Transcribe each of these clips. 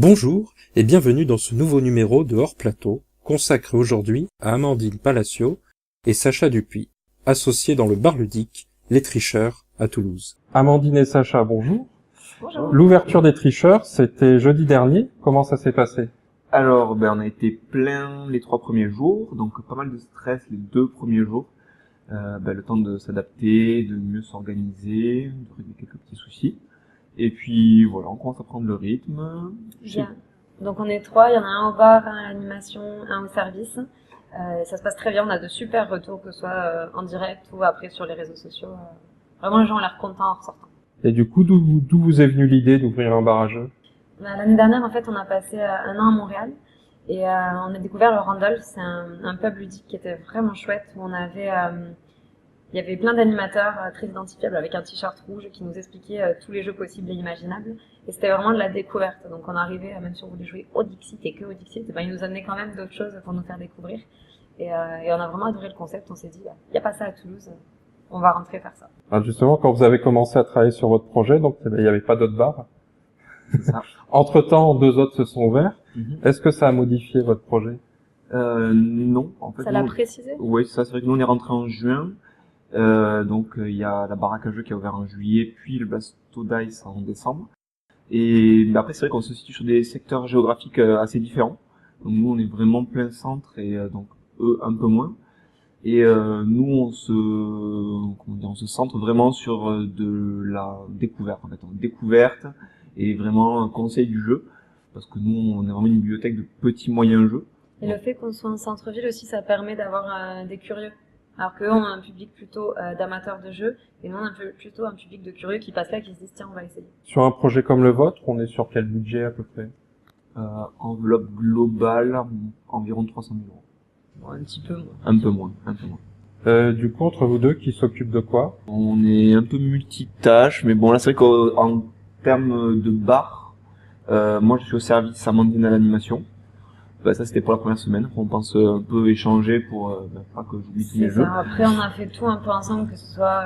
Bonjour et bienvenue dans ce nouveau numéro de Hors Plateau, consacré aujourd'hui à Amandine Palacio et Sacha Dupuis, associés dans le bar ludique Les Tricheurs à Toulouse. Amandine et Sacha, bonjour. Bonjour. L'ouverture des Tricheurs, c'était jeudi dernier. Comment ça s'est passé? Alors, on a été plein les 3 premiers jours, donc pas mal de stress les 2 premiers jours. Le temps de s'adapter, de mieux s'organiser, de régler quelques petits soucis. Et puis voilà, on commence à prendre le rythme. Bien. Donc on est 3, il y en a un au bar, un à l'animation, un au service. Ça se passe très bien, on a de super retours, que ce soit en direct ou après sur les réseaux sociaux. Vraiment les gens ont l'air contents en ressortant. Et du coup, d'où vous est venue l'idée d'ouvrir un bar à jeux? L'année dernière, en fait, on a passé un an à Montréal et on a découvert le Randolph. C'est un pub ludique qui était vraiment chouette où il y avait plein d'animateurs très identifiables avec un t-shirt rouge qui nous expliquaient tous les jeux possibles et imaginables. Et c'était vraiment de la découverte. Donc on arrivait, même si on voulait jouer au Dixit et que au Dixit, ils nous amenaient quand même d'autres choses pour nous faire découvrir. Et on a vraiment adoré le concept. On s'est dit, il n'y a pas ça à Toulouse, on va rentrer faire ça. Alors justement, quand vous avez commencé à travailler sur votre projet, donc il n'y avait pas d'autres bars. C'est ça. Entre-temps, 2 autres se sont ouverts. Mm-hmm. Est-ce que ça a modifié votre projet? Non, en fait. Ça l'a précisé? Oui, c'est vrai que nous on est rentré en juin. Il y a la baraque à jeux qui a ouvert en juillet, puis le Blasto Dice en décembre. Et après c'est vrai qu'on se situe sur des secteurs géographiques assez différents. Donc nous on est vraiment plein centre et donc eux un peu moins. Et nous on se centre vraiment sur de la découverte en fait, découverte et vraiment un conseil du jeu, parce que nous on est vraiment une bibliothèque de petits moyens jeux. Et le fait qu'on soit en centre-ville aussi, ça permet d'avoir des curieux. Alors qu'eux ont un public plutôt d'amateurs de jeux, et nous on a plutôt un public de curieux qui passe là et qui se disent tiens on va essayer. Sur un projet comme le vôtre, on est sur quel budget à peu près? Enveloppe globale, environ 300 000 euros. Bon, un petit peu moins. Un peu moins. Du coup, entre vous deux, qui s'occupe de quoi? On est un peu multitâche, mais bon là c'est vrai qu'en termes de bar, moi je suis au service, Amandine à l'animation. Ça c'était pour la première semaine. On pense un peu échanger pour pas que j'oublie tous mes jeux. Après on a fait tout un peu ensemble, que ce soit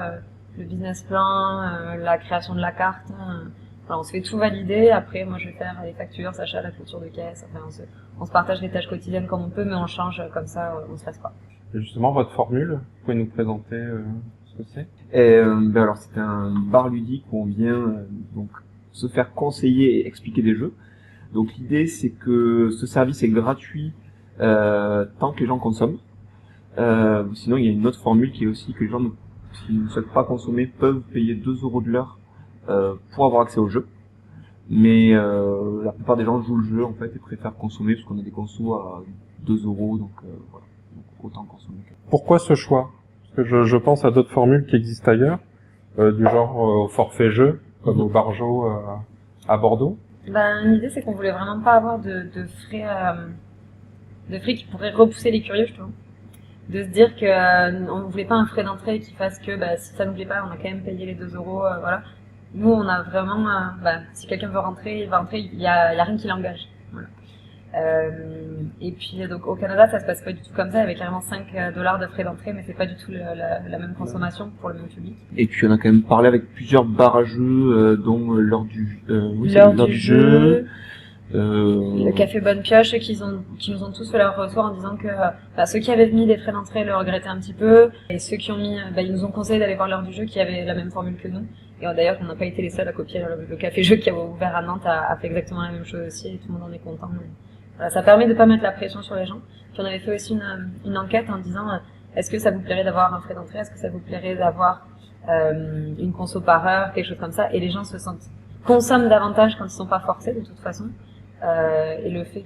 le business plan, la création de la carte. Voilà, on se fait tout valider. Après moi je vais faire les factures, Sacha la clôture de caisse. Enfin on se partage les tâches quotidiennes comme on peut, mais on change comme ça, on se lasse pas. Et justement, votre formule, vous pouvez nous présenter ce que c'est? Alors c'est un bar ludique où on vient donc se faire conseiller et expliquer des jeux. Donc l'idée c'est que ce service est gratuit tant que les gens consomment. Sinon il y a une autre formule qui est aussi que les gens qui ne souhaitent pas consommer peuvent payer 2 € de l'heure pour avoir accès au jeu. Mais la plupart des gens jouent le jeu en fait et préfèrent consommer parce qu'on a des consos à 2 €, donc voilà, donc autant consommer. Pourquoi ce choix? Parce que je pense à d'autres formules qui existent ailleurs, du genre au forfait jeu, comme au Barjo à Bordeaux. L'idée c'est qu'on voulait vraiment pas avoir de frais qui pourraient repousser les curieux justement. De se dire que on voulait pas un frais d'entrée qui fasse que si ça nous plaît pas on a quand même payé les 2 €, voilà. Nous on a vraiment si quelqu'un veut rentrer, il va rentrer, il y a rien qui l'engage. Voilà. Et puis donc au Canada ça se passe pas du tout comme ça, avec carrément 5 $ de frais d'entrée, mais c'est pas du tout la même consommation pour le même public. Et puis on a quand même parlé avec plusieurs bars à jeux, dont l'heure du jeu. Le café Bonne Pioche qui nous ont tous fait leur retour en disant que ceux qui avaient mis des frais d'entrée le regrettaient un petit peu, et ceux qui ont mis ils nous ont conseillé d'aller voir l'heure du jeu qui avait la même formule que nous. Et d'ailleurs on n'a pas été les seuls à copier le café jeu qui a ouvert à Nantes a fait exactement la même chose aussi, et tout le monde en est content. Voilà, ça permet de pas mettre la pression sur les gens. Puis on avait fait aussi une enquête en disant est-ce que ça vous plairait d'avoir un frais d'entrée, est-ce que ça vous plairait d'avoir une conso par heure, quelque chose comme ça, et les gens consomment davantage quand ils sont pas forcés de toute façon. Et le fait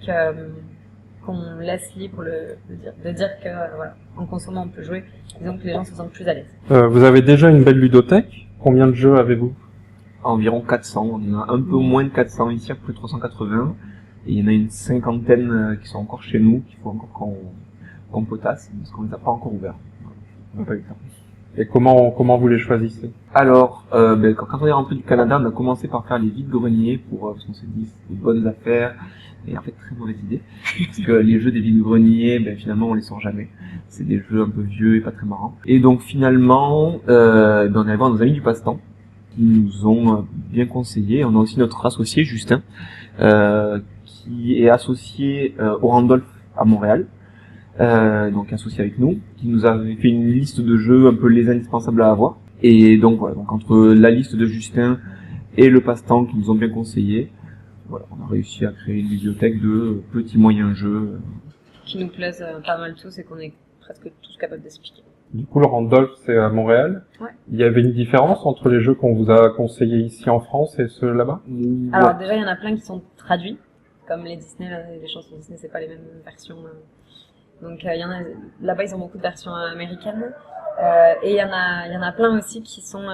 qu'on laisse libre de dire que voilà, en consommant on peut jouer, disons que les gens se sentent plus à l'aise. Vous avez déjà une belle ludothèque. Combien de jeux avez-vous? Environ 400. On en a un peu moins de 400 ici, à peu près 380. Et il y en a une 50aine qui sont encore chez nous, qu'il faut encore qu'on potasse, parce qu'on les a pas encore ouverts. On n'a pas eu le temps. Et comment vous les choisissez? Alors, quand on est rentré du Canada, on a commencé par faire les vides-greniers parce qu'on s'est dit c'est des bonnes affaires, et en fait très mauvaise idée, parce que les jeux des vides-greniers, finalement on les sort jamais. C'est des jeux un peu vieux et pas très marrants. Et donc finalement, on est allé voir nos amis du passe-temps, qui nous ont bien conseillé. On a aussi notre associé Justin, qui est associé au Randolph à Montréal, donc associé avec nous, qui nous avait fait une liste de jeux un peu les indispensables à avoir. Et donc voilà, donc entre la liste de Justin et le passe-temps qu'ils nous ont bien conseillé, voilà, on a réussi à créer une bibliothèque de petits moyens jeux. Qui nous plaisent pas mal tous et qu'on est presque tous capables d'expliquer. Du coup, le Randolph, c'est à Montréal. Ouais. Il y avait une différence entre les jeux qu'on vous a conseillés ici en France et ceux là-bas? Alors déjà, il y en a plein qui sont traduits, comme les Disney, les chansons Disney, c'est pas les mêmes versions. Donc il y en a là-bas, ils ont beaucoup de versions américaines. Et il y en a plein aussi qui sont.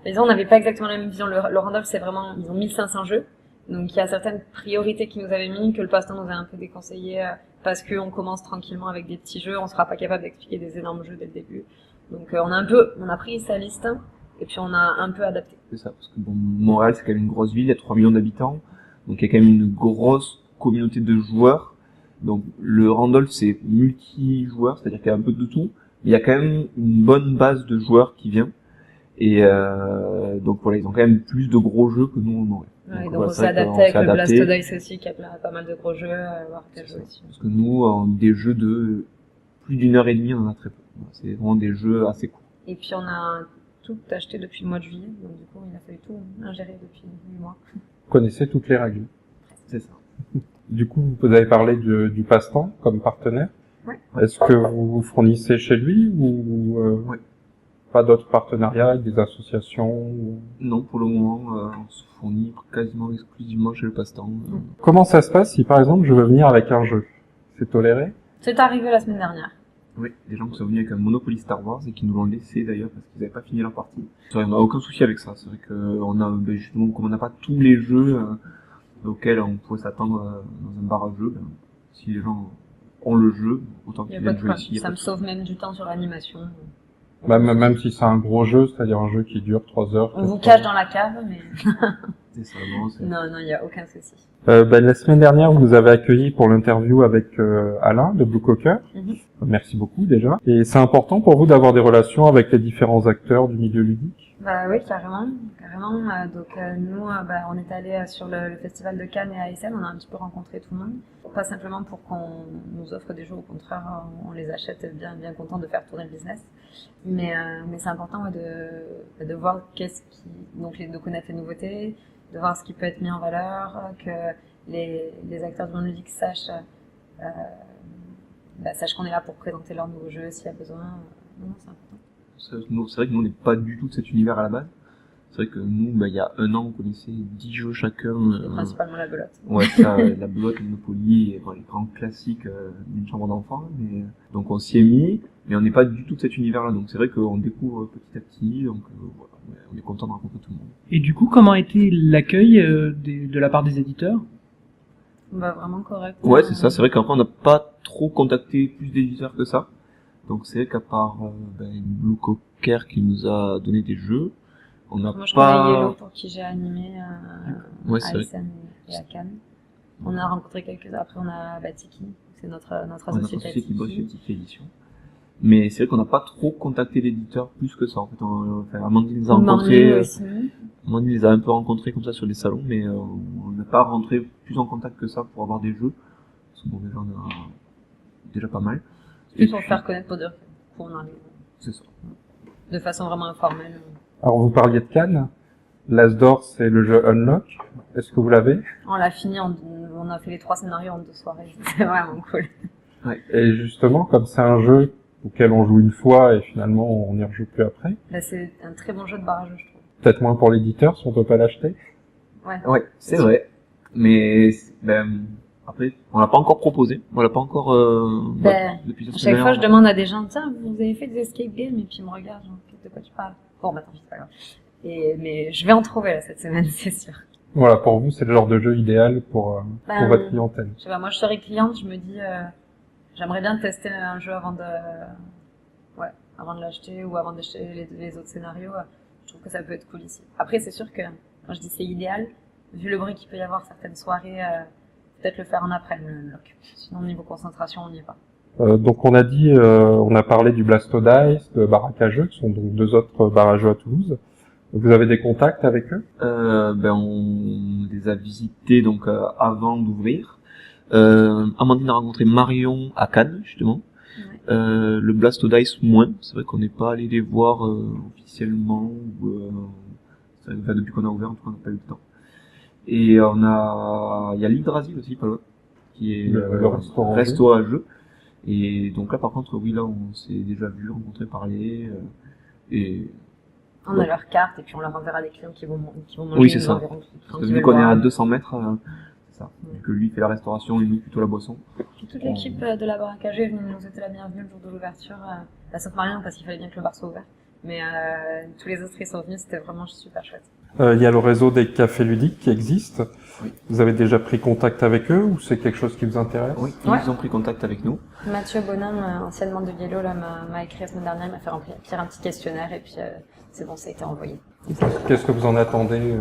Les on n'avait pas exactement la même vision. Le Randolph, c'est vraiment, ils ont 1500 jeux. Donc il y a certaines priorités qu'ils nous avaient mis que le passe-temps nous a un peu déconseillé parce qu'on commence tranquillement avec des petits jeux, on sera pas capable d'expliquer des énormes jeux dès le début. Donc on a pris sa liste et puis on a un peu adapté. C'est ça, parce que bon, Montréal c'est quand même une grosse ville, il y a 3 millions d'habitants, donc il y a quand même une grosse communauté de joueurs. Donc le Randolph c'est multi-joueurs, c'est-à-dire qu'il y a un peu de tout, mais il y a quand même une bonne base de joueurs qui vient. Et donc voilà, ils ont quand même plus de gros jeux que nous on aurait. Donc on s'est adapté avec le Blasto Dice aussi, qui a pas mal de gros jeux, voir quel jeu aussi. Parce que nous, des jeux de plus d'1 heure et demie, on en a très peu. C'est vraiment des jeux assez courts. Et puis on a tout acheté depuis le mois de juillet, donc du coup il a fallu tout ingérer depuis 8 mois. Vous connaissez toutes les règles. C'est ça. Du coup, vous avez parlé du passe-temps comme partenaire. Ouais. Est-ce que vous fournissez chez lui ou ouais. Pas d'autres partenariats avec des associations ou... Non, pour le moment, on se fournit quasiment exclusivement chez le passe-temps. Comment ça se passe si par exemple je veux venir avec un jeu? C'est toléré? C'est arrivé la semaine dernière. Oui, des gens qui sont venus avec un Monopoly Star Wars et qui nous l'ont laissé d'ailleurs parce qu'ils n'avaient pas fini leur partie. C'est vrai, on n'a aucun souci avec ça. C'est vrai qu'on a, justement, comme on n'a pas tous les jeux auxquels on pourrait s'attendre dans un bar à jeux, si les gens ont le jeu, autant qu'ils viennent jouer ici. Ça me sauve même du temps sur l'animation. Même si c'est un gros jeu, c'est-à-dire un jeu qui dure 3 heures. On vous cache dans la cave, mais... C'est ça, non, il n'y a aucun souci. La semaine dernière, vous nous avez accueillis pour l'interview avec Alain de Blue Cocker. Merci beaucoup déjà. Et c'est important pour vous d'avoir des relations avec les différents acteurs du milieu ludique? Bah oui, carrément. Donc nous, on est allé sur le festival de Cannes et à ASM, on a un petit peu rencontré tout le monde. Pas simplement pour qu'on nous offre des jeux, au contraire, on les achète bien contents de faire tourner le business. Mais c'est important de voir de connaître les nouveautés, de voir ce qui peut être mis en valeur, que les acteurs du monde ludique sachent qu'on est là pour présenter leurs nouveaux jeux s'il y a besoin. Non, c'est important. C'est vrai que nous on n'est pas du tout de cet univers à la base. C'est vrai que nous, il y a 1 an, on connaissait 10 jeux chacun. Principalement la belote. Ouais, ça, la belote, le Monopoly, et, les grands classiques d'une chambre d'enfant. Mais donc on s'y est mis, mais on n'est pas du tout de cet univers-là. Donc c'est vrai qu'on découvre petit à petit. Donc voilà, on est content de rencontrer tout le monde. Et du coup, comment a été l'accueil de la part des éditeurs? Vraiment correct. Ouais, c'est ça. C'est vrai qu'après on n'a pas trop contacté plus d'éditeurs que ça. Donc c'est vrai qu'à part Blue Cocker qui nous a donné des jeux, on n'a pas... Moi je connais Yellow pour qui j'ai animé à ASN et à Cannes. On a rencontré quelques-uns. Après on a Tiki, c'est notre associé qui bosse chez Tiki Édition. Mais c'est vrai qu'on n'a pas trop contacté l'éditeur plus que ça. En fait, Amandine les a rencontrés. Amandine les a un peu rencontrés comme ça sur des salons, mais on n'a pas rentré plus en contact que ça pour avoir des jeux. Parce que bon, déjà on a déjà pas mal. Plus pour faire connaître, pour dire où on arrive. C'est ça. De façon vraiment informelle. Alors vous parliez de Cannes. L'As d'or, c'est le jeu Unlock. Est-ce que vous l'avez? On l'a fini, on a fait les 3 scénarios en 2 soirées. C'est vraiment cool. Ouais. Et justement, comme c'est un jeu auquel on joue une fois et finalement on n'y rejoue plus après. C'est un très bon jeu de barrage, je trouve. Peut-être moins pour l'éditeur si on peut pas l'acheter. Ouais, c'est vrai. Mais après, on l'a pas encore proposé. On l'a pas encore. Depuis à chaque fois, je demande à des gens, tiens, vous avez fait des escape games, et puis ils me regardent, genre, de quoi tu parles? Bon, tant pis, c'est pas grave. Mais je vais en trouver là cette semaine, c'est sûr. Voilà, pour vous, c'est le genre de jeu idéal pour votre clientèle. Je sais pas, moi, je serais cliente, je me dis, j'aimerais bien tester un jeu avant de l'acheter ou avant d'acheter les autres scénarios. Je trouve que ça peut être cool ici. Après, c'est sûr que quand je dis c'est idéal, vu le bruit qu'il peut y avoir certaines soirées, peut-être le faire en après le lock. Sinon, niveau concentration, on n'y est pas. Donc on a parlé du Blasto Dice, de Baraque à Jeux, qui sont donc 2 autres bars à jeux à Toulouse. Vous avez des contacts avec eux? On les a visités donc avant d'ouvrir. Amandine a rencontré Marion à Cannes justement. Ouais. Le Blasto Dice moins. C'est vrai qu'on n'est pas allé les voir officiellement depuis qu'on a ouvert, en tout cas on n'a pas eu le temps. Et il y a l'Yggdrasil aussi pas loin, qui est le resto à jeux. Et donc là par contre oui, là on s'est déjà vu, rencontré, parler et On a leur carte et puis on leur enverra des clients qui vont manger. oui, c'est ça. Parce que vu qu'on est à 200 mètres, c'est ça. Vu que lui fait la restauration et nous plutôt la boisson. Puis toute l'équipe de la baraque à jeux est venue nous souhaiter la bienvenue le jour de l'ouverture. Sauf Marion parce qu'il fallait bien que le bar soit ouvert. Mais tous les autres ils sont venus, c'était vraiment super chouette. Il y a le réseau des cafés ludiques qui existe. Oui. Vous avez déjà pris contact avec eux ou c'est quelque chose qui vous intéresse? Oui, Ouais. ils ont pris contact avec nous. Mathieu Bonhomme, anciennement de Yellow, là, m'a écrit la semaine dernière, il m'a fait remplir un petit questionnaire et puis c'est bon, ça a été envoyé. Qu'est-ce que vous en attendez?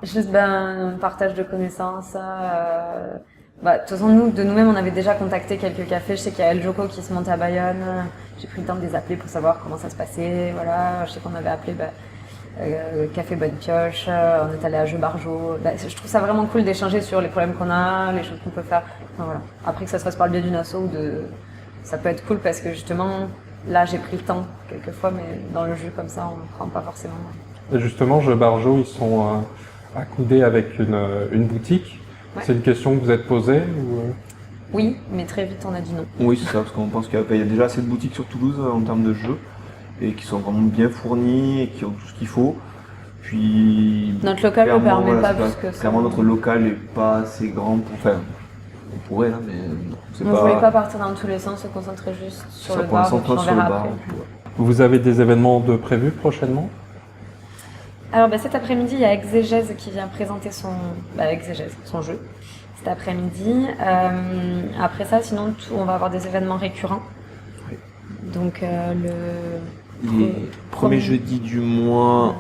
Juste un partage de connaissances. De toute façon, nous, de nous-mêmes, on avait déjà contacté quelques cafés. Je sais qu'il y a El Joko qui se monte à Bayonne. J'ai pris le temps de les appeler pour savoir comment ça se passait. Voilà, je sais qu'on avait appelé Café Bonne Pioche. On est allé à Jeux Barjo. Je trouve ça vraiment cool d'échanger sur les problèmes qu'on a, les choses qu'on peut faire. Enfin, voilà. Après que ça se fasse par le biais d'une asso ça peut être cool parce que justement, là, j'ai pris le temps quelquefois, mais dans le jeu comme ça, on ne prend pas forcément. Et justement, Jeux Barjo, ils sont accoudés avec une boutique. Ouais. C'est une question que vous êtes posée ou... Oui, mais très vite, on a dit non. Oui, c'est ça, parce qu'on pense qu'il y a déjà assez de boutiques sur Toulouse en termes de jeux, et qui sont vraiment bien fournis, et qui ont tout ce qu'il faut. Puis... Notre local ne permet pas plus que ça. Clairement, notre local n'est pas assez grand pour faire. On pourrait, là, mais c'est On ne voulait pas partir dans tous les sens, se concentrer juste sur le bar, et puis on verra après. Vous avez des événements de prévus prochainement? Alors cet après-midi, il y a Exégèse qui vient présenter son jeu. Cet après-midi. Après ça, sinon, on va avoir des événements récurrents. Oui. Donc les premiers jeudis du mois,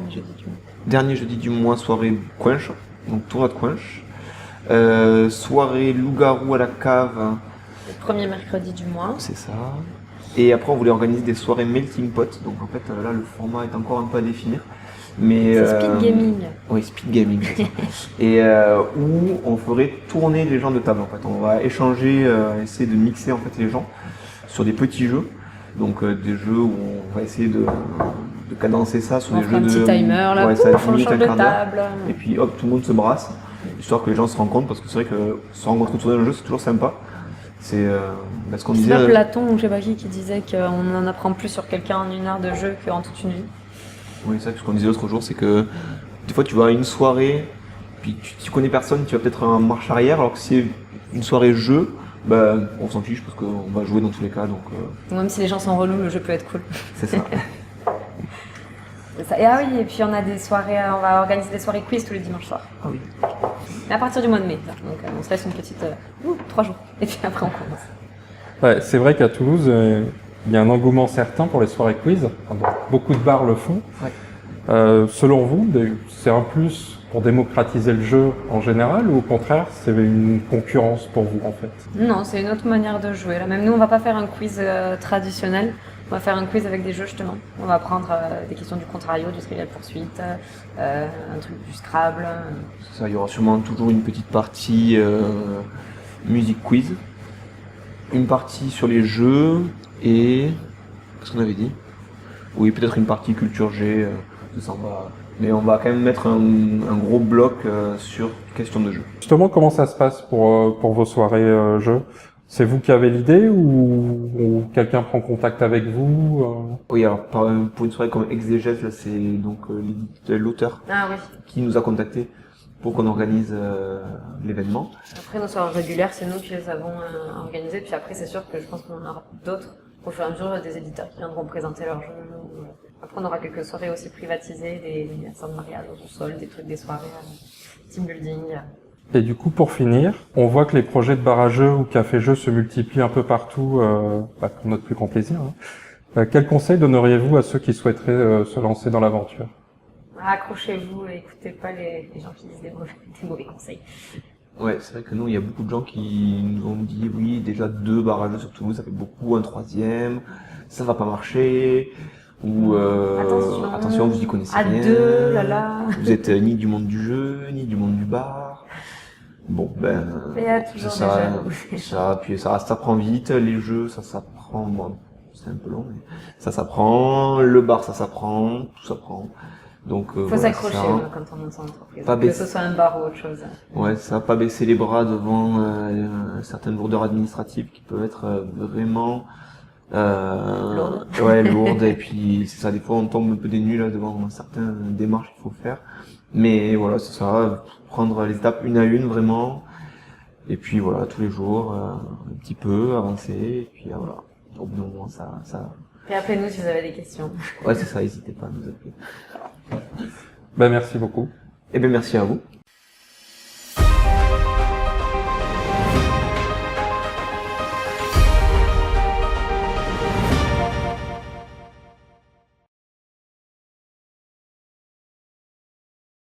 dernier jeudi du mois, soirée Quench, donc tournoi de Quench. Soirée loup-garou à la cave. Le premier mercredi du mois. C'est ça. Et après, on voulait organiser des soirées melting pot. Donc en fait, là, le format est encore un peu à définir. Mais c'est speed gaming. Oui, speed gaming. C'est ça. Et où on ferait tourner les gens de table. En fait, on va échanger, essayer de mixer en fait les gens sur des petits jeux. Donc des jeux où on va essayer de cadencer ça sur des jeux de. Un petit timer là, ça on minutes, change de table. Et puis hop, tout le monde se brasse, histoire que les gens se rencontrent, parce que c'est vrai que se rencontrer autour d'un jeu, c'est toujours sympa. C'est ce qu'on disait. C'est Platon ou je sais pas qui disait qu'on en apprend plus sur quelqu'un en 1 heure de jeu qu'en toute une vie. Oui, c'est vrai que ce qu'on disait l'autre jour, c'est que des fois tu vas à une soirée, puis tu connais personne, tu vas peut-être en marche arrière, alors que si c'est une soirée jeu, on s'en fiche parce qu'on va jouer dans tous les cas. Donc, même si les gens sont relous, le jeu peut être cool. C'est ça. C'est ça. Et puis on a des soirées, on va organiser des soirées quiz tous les dimanches soirs. Ah oui. Mais à partir du mois de mai, là. Donc on se laisse une petite 3 jours, et puis après on commence. Ouais, c'est vrai qu'à Toulouse, il y a un engouement certain pour les soirées quiz. Beaucoup de bars le font. Ouais. Selon vous, c'est un plus pour démocratiser le jeu en général ou au contraire, c'est une concurrence pour vous en fait? Non, c'est une autre manière de jouer. Là, même nous, on va pas faire un quiz traditionnel. On va faire un quiz avec des jeux justement. On va prendre des questions du Contrario, du Trivial Poursuite, un truc du Scrabble. C'est ça, il y aura sûrement toujours une petite partie musique quiz, une partie sur les jeux et qu'est-ce qu'on avait dit? Oui, peut-être une partie culture G. Ça, mais on va quand même mettre un gros bloc sur question de jeu. Justement, comment ça se passe pour vos soirées jeux? C'est vous qui avez l'idée ou quelqu'un prend contact avec vous? Oui, alors pour une soirée comme Exégèse, là, c'est donc l'auteur qui nous a contacté pour qu'on organise l'événement. Après, nos soirées régulières, c'est nous qui les avons organisées. Puis après, c'est sûr que je pense qu'on en aura d'autres au fur et à mesure des éditeurs qui viendront présenter leurs jeux. Après, on aura quelques soirées aussi privatisées, des anniversaires de mariage au sol, des soirées team building. Et du coup, pour finir, on voit que les projets de bar à jeux ou café-jeux se multiplient un peu partout, pour notre plus grand plaisir. Quel conseil donneriez-vous à ceux qui souhaiteraient se lancer dans l'aventure? Accrochez-vous et écoutez pas les gens qui disent des mauvais conseils. Ouais, c'est vrai que nous, il y a beaucoup de gens qui nous ont dit, oui, déjà 2 bars à jeux sur Toulouse, ça fait beaucoup, un 3e, ça va pas marcher. Ou attention, vous y connaissez à rien. deux, là. Vous êtes ni du monde du jeu, ni du monde du bar. Bon, ben, Il y a toujours puis ça s'apprend vite. Les jeux, ça s'apprend. Bon, c'est un peu long, mais ça s'apprend. Le bar, ça s'apprend. Tout s'apprend. Donc, faut voilà, s'accrocher ça. quand on monte son entreprise. Pas Que baisser. ce soit un bar ou autre chose. Ouais, ça, pas baisser les bras devant certaines lourdeurs administratives qui peuvent être vraiment lourdes. Et puis c'est ça, des fois on tombe un peu des nues là devant certaines démarches qu'il faut faire. Mais voilà, c'est ça, prendre les étapes une à une vraiment. Et puis voilà, tous les jours, un petit peu, avancer. Et puis voilà, au bout d'un moment, ça. Et appelez-nous si vous avez des questions. Ouais, c'est ça, n'hésitez pas à nous appeler. Ben, merci beaucoup. Eh bien, merci à vous.